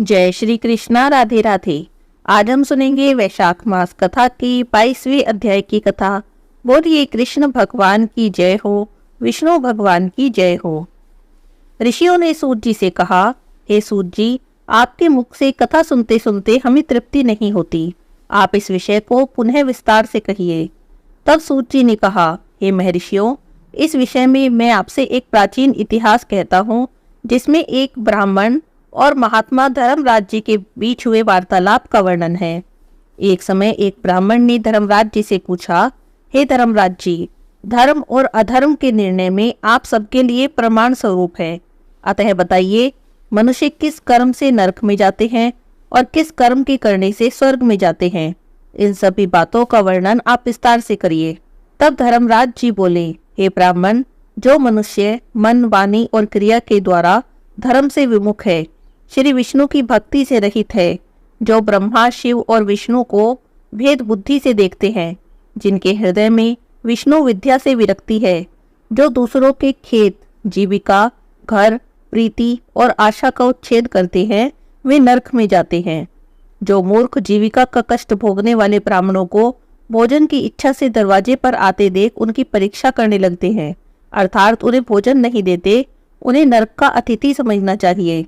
जय श्री कृष्णा। राधे राधे। आज हम सुनेंगे वैशाख मास कथा की 22वें अध्याय की कथा। बोलिए कृष्ण भगवान की जय हो, विष्णु भगवान की जय हो। ऋषियों ने सूत जी से कहा, हे सूत जी, आपके मुख से कथा सुनते सुनते हमें तृप्ति नहीं होती, आप इस विषय को पुनः विस्तार से कहिए। तब सूत जी ने कहा, हे महर्षियों, इस विषय में मैं आपसे एक प्राचीन इतिहास कहता हूँ, जिसमें एक ब्राह्मण और महात्मा धर्मराज जी के बीच हुए वार्तालाप का वर्णन है। एक समय एक ब्राह्मण ने धर्मराज जी से पूछा, हे धर्मराज जी, धर्म और अधर्म के निर्णय में आप सबके लिए प्रमाण स्वरूप है, अतः बताइए, मनुष्य किस कर्म से नरक में जाते हैं और किस कर्म के करने से स्वर्ग में जाते हैं। इन सभी बातों का वर्णन आप विस्तार से करिए। तब धर्मराज जी बोले, हे ब्राह्मण, जो मनुष्य मन, वाणी और क्रिया के द्वारा धर्म से विमुख है, श्री विष्णु की भक्ति से रहित है, जो ब्रह्मा, शिव और विष्णु को भेद बुद्धि से देखते हैं, जिनके हृदय में विष्णु विद्या से विरक्ति है, जो दूसरों के खेत, जीविका, घर, प्रीति और आशा का उच्छेद करते हैं, वे नरक में जाते हैं। जो मूर्ख जीविका का कष्ट भोगने वाले ब्राह्मणों को भोजन की इच्छा से दरवाजे पर आते देख उनकी परीक्षा करने लगते हैं, अर्थात उन्हें भोजन नहीं देते, उन्हें नरक का अतिथि समझना चाहिए।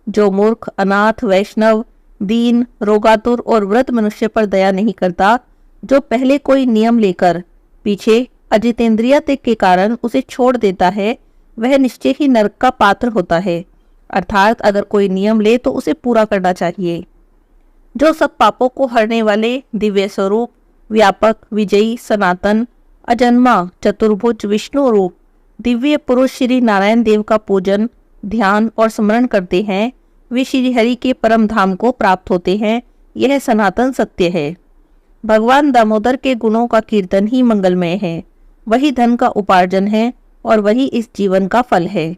जो मूर्ख, अनाथ, वैष्णव, दीन, रोगातुर और वृद्ध मनुष्य पर दया नहीं करता, जो पहले कोई नियम लेकर पीछे अजितेंद्रियता के कारण उसे छोड़ देता है, वह निश्चय ही नरक का पात्र होता है। अर्थात अगर कोई नियम ले तो उसे पूरा करना चाहिए। जो सब पापों को हरने वाले दिव्य स्वरूप, व्यापक, विजयी, सनातन, अजन्मा, चतुर्भुज विष्णु रूप दिव्य पुरुष श्री नारायण देव का पूजन, ध्यान और स्मरण करते हैं, वे श्री हरि के परम धाम को प्राप्त होते हैं। यह सनातन सत्य है। भगवान दामोदर के गुणों का कीर्तन ही मंगलमय है, वही धन का उपार्जन है और वही इस जीवन का फल है।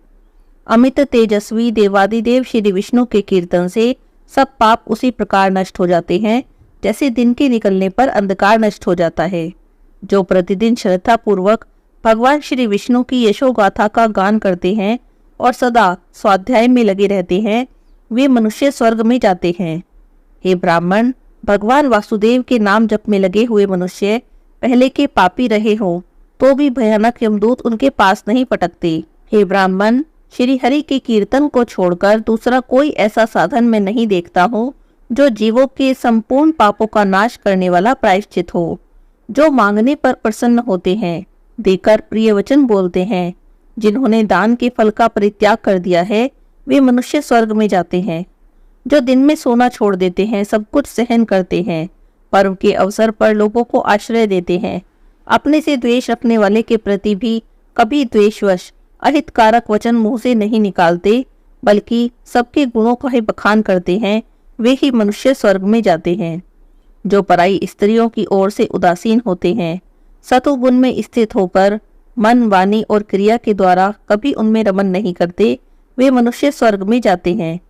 अमित तेजस्वी देवादिदेव श्री विष्णु के कीर्तन से सब पाप उसी प्रकार नष्ट हो जाते हैं, जैसे दिन के निकलने पर अंधकार नष्ट हो जाता है। जो प्रतिदिन श्रद्धा पूर्वक भगवान श्री विष्णु की यशोगाथा का गान करते हैं और सदा स्वाध्याय में लगे रहते हैं, वे मनुष्य स्वर्ग में जाते हैं। हे ब्राह्मण, भगवान वासुदेव के नाम जप में लगे हुए मनुष्य पहले के पापी रहे हो तो भी भयानक यमदूत उनके पास नहीं पटकते। हे ब्राह्मण, श्री हरि के कीर्तन को छोड़कर दूसरा कोई ऐसा साधन मैं नहीं देखता हूँ जो जीवों के संपूर्ण पापों का नाश करने वाला प्रायश्चित हो। जो मांगने पर प्रसन्न होते हैं, देकर प्रिय वचन बोलते हैं, जिन्होंने दान के फल का परित्याग कर दिया है, वे मनुष्य स्वर्ग में जाते हैं। जो दिन में सोना छोड़ देते हैं, सब कुछ सहन करते हैं, पर्व के अवसर पर लोगों को आश्रय देते हैं, अपने से द्वेष रखने वाले के प्रति भी कभी द्वेषवश अहितकारक वचन मुंह से नहीं निकालते, बल्कि सबके गुणों का ही बखान करते हैं, वे ही मनुष्य स्वर्ग में जाते हैं। जो पराई स्त्रियों की ओर से उदासीन होते हैं, सतोगुण में स्थित होकर मन, वाणी और क्रिया के द्वारा कभी उनमें रमन नहीं करते, वे मनुष्य स्वर्ग में जाते हैं।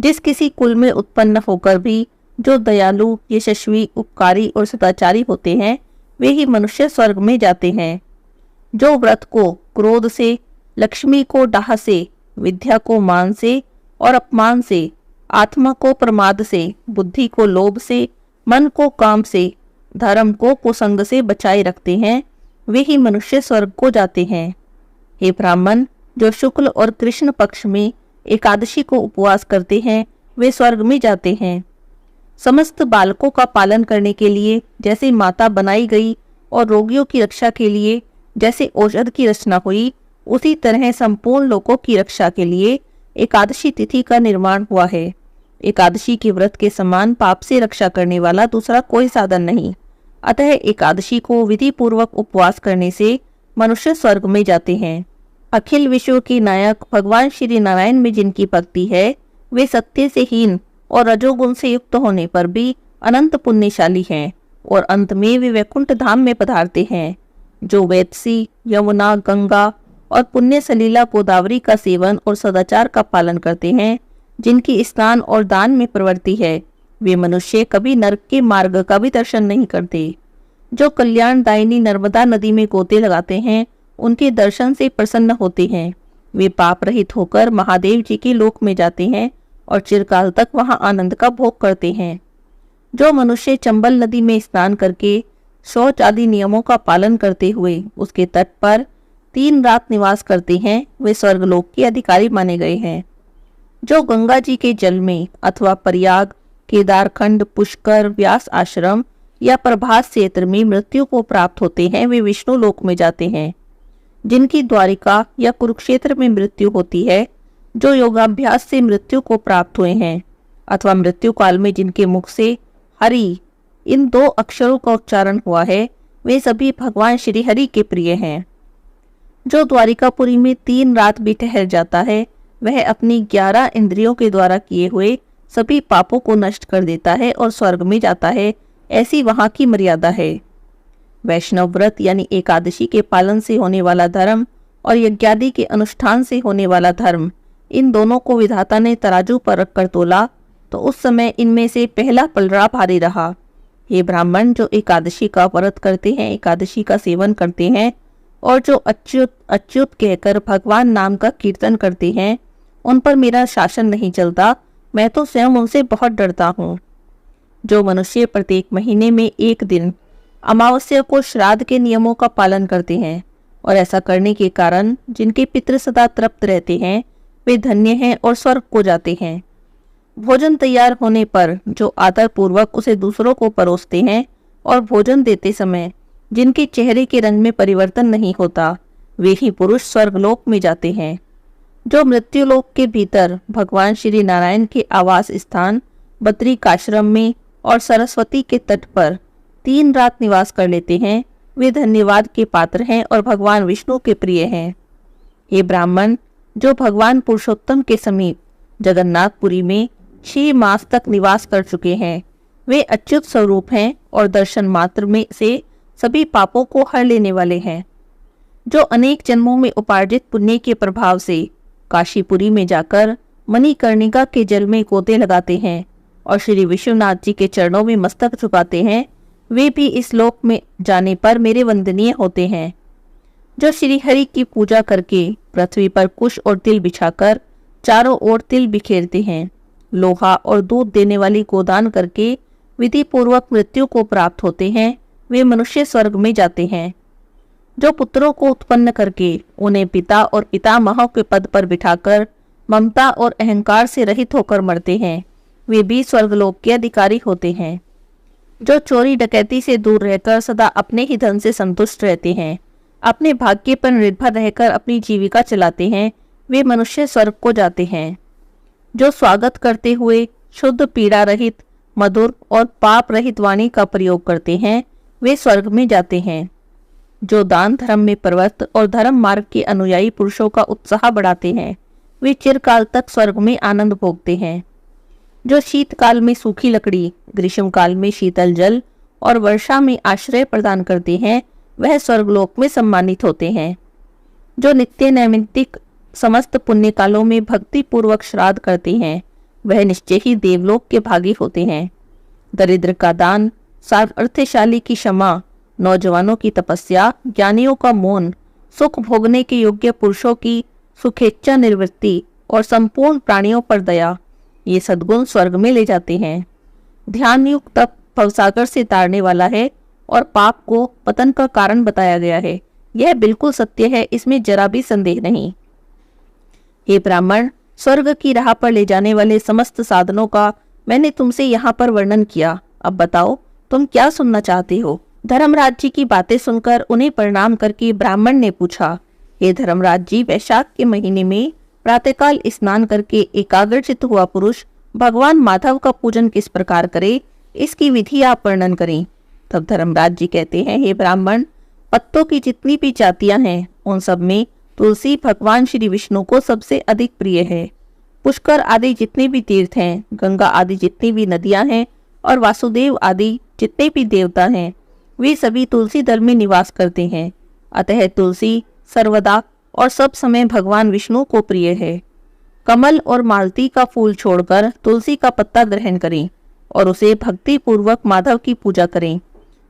जिस किसी कुल में उत्पन्न होकर भी जो दयालु, यशस्वी, उपकारी और सदाचारी होते हैं, वे ही मनुष्य स्वर्ग में जाते हैं। जो व्रत को क्रोध से, लक्ष्मी को डाह से, विद्या को मान से और अपमान से, आत्मा को प्रमाद से, बुद्धि को लोभ से, मन को काम से, धर्म को कुसंग से बचाए रखते हैं, वे ही मनुष्य स्वर्ग को जाते हैं। हे ब्राह्मण, जो शुक्ल और कृष्ण पक्ष में एकादशी को उपवास करते हैं, वे स्वर्ग में जाते हैं। समस्त बालकों का पालन करने के लिए जैसे माता बनाई गई और रोगियों की रक्षा के लिए जैसे औषध की रचना हुई, उसी तरह संपूर्ण लोगों की रक्षा के लिए एकादशी तिथि का निर्माण हुआ है। एकादशी के व्रत के समान पाप से रक्षा करने वाला दूसरा कोई साधन नहीं। अतः एकादशी को विधि पूर्वक उपवास करने से मनुष्य स्वर्ग में जाते हैं। अखिल विश्व के नायक भगवान श्री नारायण में जिनकी भक्ति है, वे सत्य से हीन और रजोगुण से युक्त होने पर भी अनंत पुण्यशाली हैं और अंत में वे वैकुंठ धाम में पधारते हैं। जो वैतसी, यमुना, गंगा और पुण्य सलीला गोदावरी का सेवन और सदाचार का पालन करते हैं, जिनकी स्नान और दान में प्रवृत्ति है, वे मनुष्य कभी नरक के मार्ग का भी दर्शन नहीं करते। जो कल्याणदायिनी नर्मदा नदी में गोते लगाते हैं, उनके दर्शन से प्रसन्न होते हैं। वे पाप रहित होकर महादेव जी के लोक में जाते हैं और चिरकाल तक वहां आनंद का भोग करते हैं। जो मनुष्य चंबल नदी में स्नान करके शौच आदि नियमों का पालन करते हुए उसके तट पर 3 रात निवास करते हैं, वे स्वर्गलोक के अधिकारी माने गए हैं। जो गंगा जी के जल में अथवा प्रयाग, केदारखंड, पुष्कर, व्यास आश्रम या प्रभास क्षेत्र में मृत्यु को प्राप्त होते हैं, वे विष्णु लोक में जाते हैं। जिनकी द्वारिका या कुरुक्षेत्र में मृत्यु होती है, जो योगाभ्यास से मृत्यु को प्राप्त हुए हैं अथवा मृत्यु काल में जिनके मुख से हरि इन 2 अक्षरों का उच्चारण हुआ है, वे सभी भगवान श्री हरि के प्रिय हैं। जो द्वारिकापुरी में 3 रात भी ठहर जाता है, वह अपनी 11 इंद्रियों के द्वारा किए हुए सभी पापों को नष्ट कर देता है और स्वर्ग में जाता है। ऐसी वहां की मर्यादा है। वैष्णव व्रत यानी एकादशी के पालन से होने वाला धर्म और यज्ञादि के अनुष्ठान से होने वाला धर्म, इन दोनों को विधाता ने तराजू पर रखकर तोला तो उस समय इनमें से पहला पलड़ा भारी रहा। हे ब्राह्मण, जो एकादशी का व्रत करते हैं, एकादशी का सेवन करते हैं और जो अच्युत अच्युत कहकर भगवान नाम का कीर्तन करते हैं, उन पर मेरा शासन नहीं चलता, मैं तो स्वयं उनसे बहुत डरता हूँ। जो मनुष्य प्रत्येक महीने में 1 दिन अमावस्या को श्राद्ध के नियमों का पालन करते हैं और ऐसा करने के कारण जिनके पितृ सदा तृप्त रहते हैं, वे धन्य हैं और स्वर्ग को जाते हैं। भोजन तैयार होने पर जो आदर पूर्वक उसे दूसरों को परोसते हैं और भोजन देते समय जिनके चेहरे के रंग में परिवर्तन नहीं होता, वे ही पुरुष स्वर्गलोक में जाते हैं। जो मृत्युलोक के भीतर भगवान श्री नारायण के आवास स्थान बद्रिकाश्रम में और सरस्वती के तट पर 3 रात निवास कर लेते हैं, वे धन्यवाद के पात्र हैं और भगवान विष्णु के प्रिय हैं। हे ब्राह्मण, जो भगवान पुरुषोत्तम के समीप जगन्नाथपुरी में 6 मास तक निवास कर चुके हैं, वे अच्युत स्वरूप हैं और दर्शन मात्र में से सभी पापों को हर लेने वाले हैं। जो अनेक जन्मों में उपार्जित पुण्य के प्रभाव से काशीपुरी में जाकर मणिकर्णिका के जल में गोते लगाते हैं और श्री विश्वनाथ जी के चरणों में मस्तक झुकाते हैं, वे भी इस लोक में जाने पर मेरे वंदनीय होते हैं। जो श्री हरि की पूजा करके पृथ्वी पर कुश और तिल बिछाकर चारों ओर तिल बिखेरते हैं, लोहा और दूध देने वाली गोदान करके विधि पूर्वक मृत्यु को प्राप्त होते हैं, वे मनुष्य स्वर्ग में जाते हैं। जो पुत्रों को उत्पन्न करके उन्हें पिता और पितामह के पद पर बिठाकर ममता और अहंकार से रहित होकर मरते हैं, वे भी स्वर्गलोक के अधिकारी होते हैं। जो चोरी डकैती से दूर रहकर सदा अपने ही धन से संतुष्ट रहते हैं, अपने भाग्य पर निर्भर रहकर अपनी जीविका चलाते हैं, वे मनुष्य स्वर्ग को जाते हैं। जो स्वागत करते हुए शुद्ध पीड़ा रहित मधुर और पाप रहित वाणी का प्रयोग करते हैं, वे स्वर्ग में जाते हैं। जो दान धर्म में प्रवृत्त और धर्म मार्ग के अनुयायी पुरुषों का उत्साह बढ़ाते हैं, वे चिरकाल तक स्वर्ग में आनंद भोगते हैं। जो शीतकाल में सूखी लकड़ी, ग्रीष्म काल में शीतल जल और वर्षा में आश्रय प्रदान करते हैं, वह स्वर्गलोक में सम्मानित होते हैं। जो नित्य नैमित्तिक समस्त पुण्य कालों में भक्ति पूर्वक श्राद्ध करते हैं, वह निश्चय ही देवलोक के भागी होते हैं। दरिद्र का दान, सामर्थ्यशाली की क्षमा, नौजवानों की तपस्या, ज्ञानियों का मौन, सुख भोगने के योग्य पुरुषों की सुखेच्छा निवृत्ति और संपूर्ण प्राणियों पर दया, ये सद्गुण स्वर्ग में ले जाते हैं। ध्यान युक्त तप भवसागर से तारने वाला है और पाप को पतन का कारण बताया गया है। यह बिल्कुल सत्य है, इसमें जरा भी संदेह नहीं। हे ब्राह्मण, स्वर्ग की राह पर ले जाने वाले समस्त साधनों का मैंने तुमसे यहाँ पर वर्णन किया। अब बताओ तुम क्या सुनना चाहते हो। धर्मराज जी की बातें सुनकर उन्हें प्रणाम करके ब्राह्मण ने पूछा, हे धर्मराज जी, वैशाख के महीने में प्रातःकाल स्नान करके एकाग्रचित्त हुआ पुरुष भगवान माधव का पूजन किस प्रकार करे, इसकी विधि आप वर्णन करें। तब धर्मराज जी कहते हैं, हे ब्राह्मण, पत्तों की जितनी भी जातियां हैं, उन सब में तुलसी भगवान श्री विष्णु को सबसे अधिक प्रिय है। पुष्कर आदि जितने भी तीर्थ हैं, गंगा आदि जितनी भी नदियां हैं और वासुदेव आदि जितने भी देवता हैं, वे सभी तुलसी दल में निवास करते हैं। अतः तुलसी सर्वदा और सब समय भगवान विष्णु को प्रिय है। कमल और मालती का फूल छोड़कर तुलसी का पत्ता ग्रहण करें और उसे भक्ति पूर्वक माधव की पूजा करें।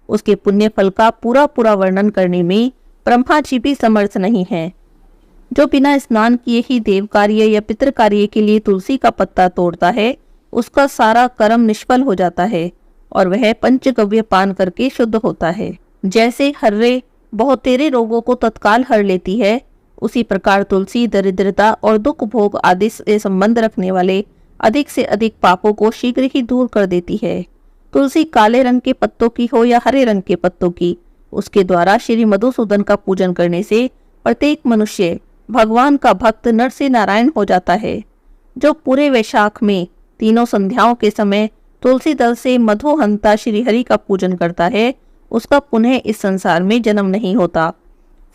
उसके पुण्य फल का पूरा पूरा वर्णन करने में ब्रह्मा जी भी समर्थ नहीं है। जो बिना स्नान किए ही देव कार्य या पितृ कार्य के लिए तुलसी का पत्ता तोड़ता है, उसका सारा कर्म निष्फल हो जाता है और वह पंचगव्य पान करके शुद्ध होता है। जैसे हर्रे बहुतेरे रोगों को तत्काल हर लेती है, उसी प्रकार तुलसी दरिद्रता और दुख भोग आदि से संबंध रखने वाले अधिक से अधिक पापों को शीघ्र ही दूर कर देती है। तुलसी काले रंग के पत्तों की हो या हरे रंग के पत्तों की, उसके द्वारा श्री मधुसूदन का पूजन करने से प्रत्येक मनुष्य भगवान का भक्त नर से नारायण हो जाता है। जो पूरे वैशाख में तीनों संध्याओं के समय तुलसी दल से मधुहंता श्रीहरि का पूजन करता है, उसका पुनः इस संसार में जन्म नहीं होता।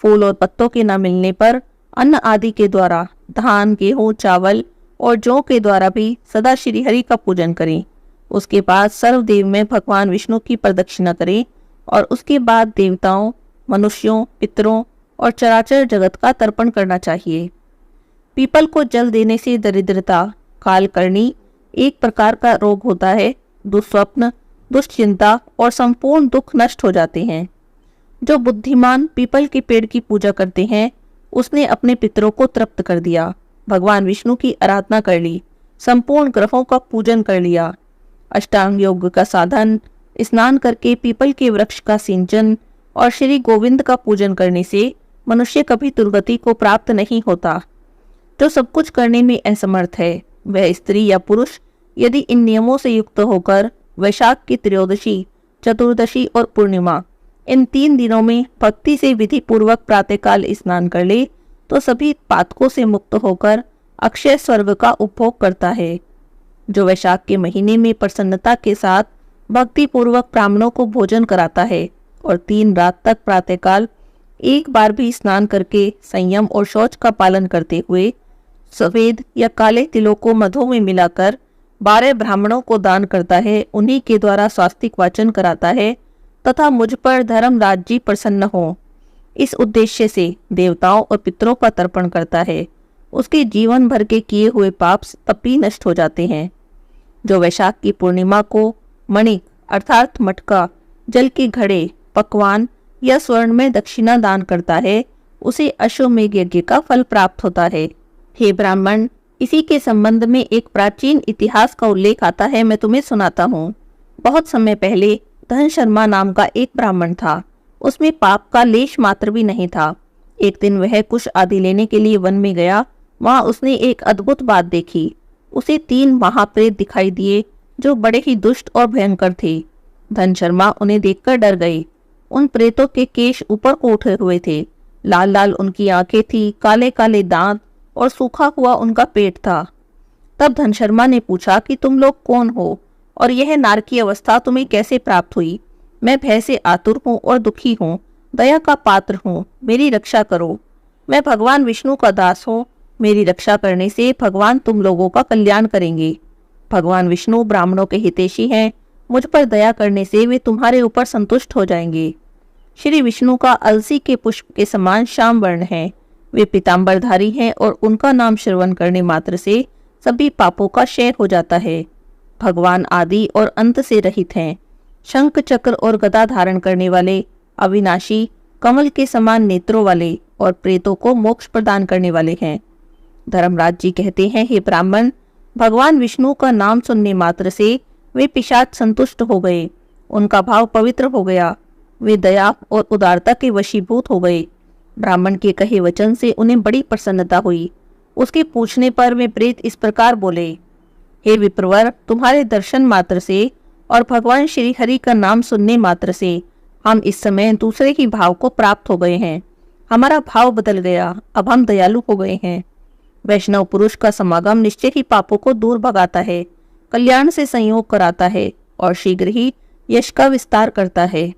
फूल और पत्तों के न मिलने पर अन्न आदि के द्वारा, धान गेहूं चावल और जौ के द्वारा भी सदा श्रीहरि का पूजन करें। उसके बाद सर्वदेव में भगवान विष्णु की प्रदक्षिणा करें और उसके बाद देवताओं, मनुष्यों, पितरों और चराचर जगत का तर्पण करना चाहिए। पीपल को जल देने से दरिद्रता, कालकर्णी एक प्रकार का रोग होता है, दुस्वप्न, दुश्चिंता और संपूर्ण दुख नष्ट हो जाते हैं। जो बुद्धिमान पीपल के पेड़ की पूजा करते हैं, उसने अपने पितरों को तृप्त कर दिया, भगवान विष्णु की आराधना कर ली, संपूर्ण ग्रहों का पूजन कर लिया। अष्टांग योग का साधन, स्नान करके पीपल के वृक्ष का सिंचन और श्री गोविंद का पूजन करने से मनुष्य कभी दुर्गति को प्राप्त नहीं होता। जो सब कुछ करने में असमर्थ है, वह स्त्री या पुरुष यदि इन नियमों से युक्त होकर वैशाख की त्रयोदशी, चतुर्दशी और पूर्णिमा, इन 3 दिनों में भक्ति से विधि पूर्वक प्रातःकाल स्नान कर ले तो सभी पातकों से मुक्त होकर अक्षय स्वर्ग का उपभोग करता है। जो वैशाख के महीने में प्रसन्नता के साथ भक्ति पूर्वक ब्राह्मणों को भोजन कराता है और 3 रात तक प्रातःकाल एक बार भी स्नान करके संयम और शौच का पालन करते हुए सफेद या काले तिलों को मधु में मिलाकर 12 ब्राह्मणों को दान करता है, उन्हीं के द्वारा स्वास्तिक वाचन कराता है तथा मुझ पर धर्मराज जी प्रसन्न हो, इस उद्देश्य से देवताओं और पितरों का तर्पण करता है, उसके जीवन भर के किए हुए पाप तपी नष्ट हो जाते हैं। जो वैशाख की पूर्णिमा को मणिक अर्थात मटका, जल के घड़े, पकवान या स्वर्ण में दक्षिणा दान करता है, उसे अश्वमेघ यज्ञ का फल प्राप्त होता है। हे ब्राह्मण, इसी के संबंध में एक प्राचीन इतिहास का उल्लेख आता है, मैं तुम्हें सुनाता हूँ। बहुत समय पहले धन शर्मा नाम का एक ब्राह्मण था। उसमें पाप का लेश मात्र भी नहीं था। एक दिन वह कुश आदि लेने के लिए वन में गया। वहां उसने एक अद्भुत बात देखी। उसे 3 महाप्रेत दिखाई दिए जो बड़े ही दुष्ट और भयंकर थे। धन शर्मा उन्हें देखकर डर गए। उन प्रेतों के केश ऊपर को उठे हुए थे, लाल लाल उनकी आंखें थी, काले काले दांत और सूखा हुआ उनका पेट था। तब धन शर्मा ने पूछा कि तुम लोग कौन हो और यह नारकी अवस्था तुम्हें कैसे प्राप्त हुई? मैं भय से आतुर हूँ और दुखी हूँ, दया का पात्र हूँ, मेरी रक्षा करो। मैं भगवान विष्णु का दास हूँ, मेरी रक्षा करने से भगवान तुम लोगों का कल्याण करेंगे। भगवान विष्णु ब्राह्मणों के हितैषी हैं, मुझ पर दया करने से वे तुम्हारे ऊपर संतुष्ट हो जाएंगे। श्री विष्णु का अलसी के पुष्प के समान श्याम वर्ण है। वे पीताम्बरधारी हैं और उनका नाम श्रवण करने मात्र से सभी पापों का क्षय हो जाता है। भगवान आदि और अंत से रहित हैं। शंख चक्र और गदा धारण करने वाले, अविनाशी, कमल के समान नेत्रों वाले और प्रेतों को मोक्ष प्रदान करने वाले हैं। धर्मराज जी कहते हैं, हे ब्राह्मण, भगवान विष्णु का नाम सुनने मात्र से वे पिशाच संतुष्ट हो गए, उनका भाव पवित्र हो गया, वे दया और उदारता के वशीभूत हो गए। ब्राह्मण के कहे वचन से उन्हें बड़ी प्रसन्नता हुई। उसके पूछने पर वे प्रेत इस प्रकार बोले, हे विप्रवर, तुम्हारे दर्शन मात्र से और भगवान श्री हरि का नाम सुनने मात्र से हम इस समय दूसरे ही भाव को प्राप्त हो गए हैं। हमारा भाव बदल गया, अब हम दयालु हो गए हैं। वैष्णव पुरुष का समागम निश्चय ही पापों को दूर भगाता है, कल्याण से संयोग कराता है और शीघ्र ही यश का विस्तार करता है।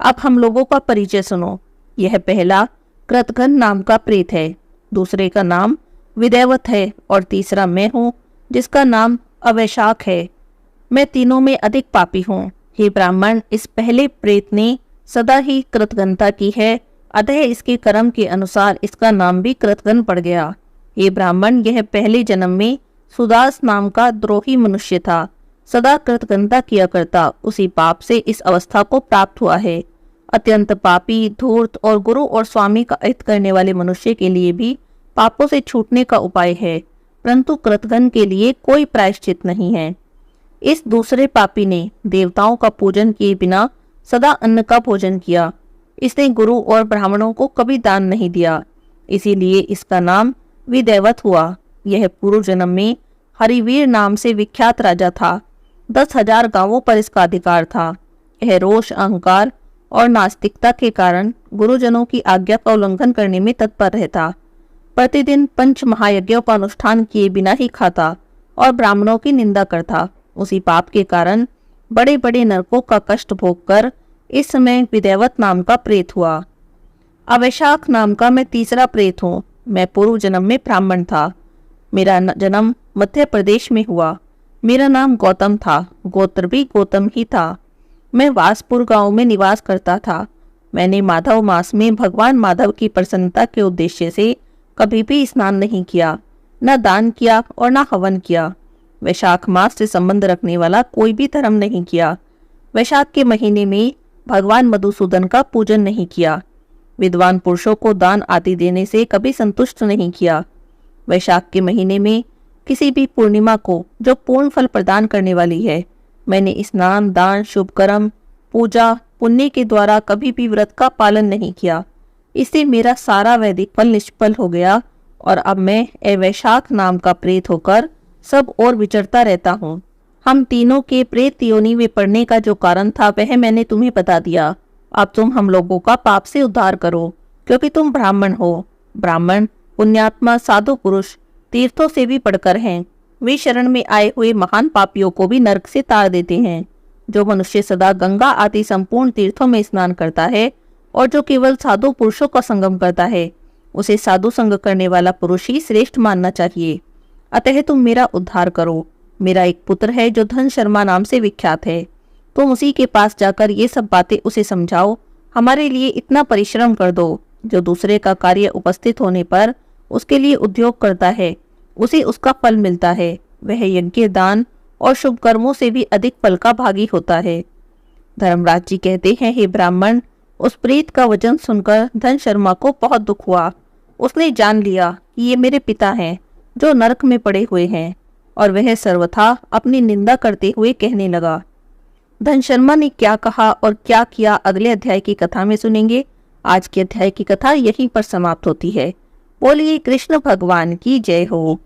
अब हम लोगों का परिचय सुनो। यह पहला कृतघ्न नाम का प्रेत है, दूसरे का नाम विदैवत है और तीसरा मैं हूँ जिसका नाम अवैशाख है। मैं तीनों में अधिक पापी हूँ। हे ब्राह्मण, इस पहले प्रेत ने सदा ही कृतघ्नता की है, अतः इसके कर्म के अनुसार इसका नाम भी कृतघ्न पड़ गया। हे ब्राह्मण, यह पहले जन्म में सुदास नाम का द्रोही मनुष्य था, सदा कृतघ्नता किया करता, उसी पाप से इस अवस्था को प्राप्त हुआ है। अत्यंत पापी, धूर्त और गुरु और स्वामी का अहित करने वाले मनुष्य के लिए भी पापों से छूटने का उपाय है, परंतु कृतघ्न के लिए कोई प्रायश्चित नहीं है। इस दूसरे पापी ने देवताओं का पूजन किए बिना सदा अन्न का भोजन किया। इसने गुरु और ब्राह्मणों को कभी दान नहीं दिया, इसीलिए इसका नाम विदैवत हुआ। यह पूर्व जन्म में हरिवीर नाम से विख्यात राजा था। 10,000 गांवों पर इसका अधिकार था। यह रोष, अहंकार और नास्तिकता के कारण गुरुजनों की आज्ञा का उल्लंघन करने में तत्पर रहता। प्रतिदिन 5 महायज्ञों का अनुष्ठान किए बिना ही खाता और ब्राह्मणों की निंदा करता। उसी पाप के कारण बड़े बड़े नरकों का कष्ट भोगकर इस समय विदैवत नाम का प्रेत हुआ। अवैशाख नाम का मैं तीसरा प्रेत हूँ। मैं पूर्व जन्म में ब्राह्मण था। मेरा जन्म मध्य प्रदेश में हुआ। मेरा नाम गौतम था, गोत्र भी गौतम ही था। मैं वासपुर गांव में निवास करता था। मैंने माधव मास में भगवान माधव की प्रसन्नता के उद्देश्य से कभी भी स्नान नहीं किया, न दान किया और न हवन किया। वैशाख मास से संबंध रखने वाला कोई भी धर्म नहीं किया। वैशाख के महीने में भगवान मधुसूदन का पूजन नहीं किया। विद्वान पुरुषों को दान आदि देने से कभी संतुष्ट नहीं किया। वैशाख के महीने में किसी भी पूर्णिमा को जो पूर्ण फल प्रदान करने वाली है, मैंने स्नान, दान, शुभ कर्म, पूजा, पुण्य के द्वारा कभी भी व्रत का पालन नहीं किया। इससे मेरा सारा वैदिक फल निष्फल हो गया और अब मैं अवैशाख नाम का प्रेत होकर सब और विचरता रहता हूँ। हम तीनों के प्रेत योनि में पड़ने का जो कारण था वह मैंने तुम्हें बता दिया। अब तुम हम लोगों का पाप से उद्धार करो, क्योंकि तुम ब्राह्मण हो। ब्राह्मण पुण्यात्मा साधु पुरुष तीर्थों से भी बढ़कर हैं। वे शरण में आए हुए महान पापियों को भी नरक से तार देते हैं। जो मनुष्य सदा गंगा आदि संपूर्ण तीर्थों में स्नान करता है और जो केवल साधु पुरुषों का संगम करता है, उसे साधु संग करने वाला पुरुष ही श्रेष्ठ मानना चाहिए। अतः तुम मेरा उद्धार करो। मेरा एक पुत्र है जो धन शर्मा नाम से विख्यात है। तुम उसी के पास जाकर ये सब बातें उसे समझाओ। हमारे लिए इतना परिश्रम कर दो। जो दूसरे का कार्य उपस्थित होने पर उसके लिए उद्योग करता है, उसे उसका फल मिलता है। वह यज्ञ, दान और शुभ कर्मों से भी अधिक फल का भागी होता है। धर्मराज जी कहते हैं, हे ब्राह्मण, उस प्रेत का वचन सुनकर धन शर्मा को बहुत दुख हुआ। उसने जान लिया कि ये मेरे पिता हैं जो नरक में पड़े हुए हैं, और वह सर्वथा अपनी निंदा करते हुए कहने लगा। धन शर्मा ने क्या कहा और क्या किया अगले अध्याय की कथा में सुनेंगे। आज के अध्याय की कथा यहीं पर समाप्त होती है। बोलिए कृष्ण भगवान की जय हो।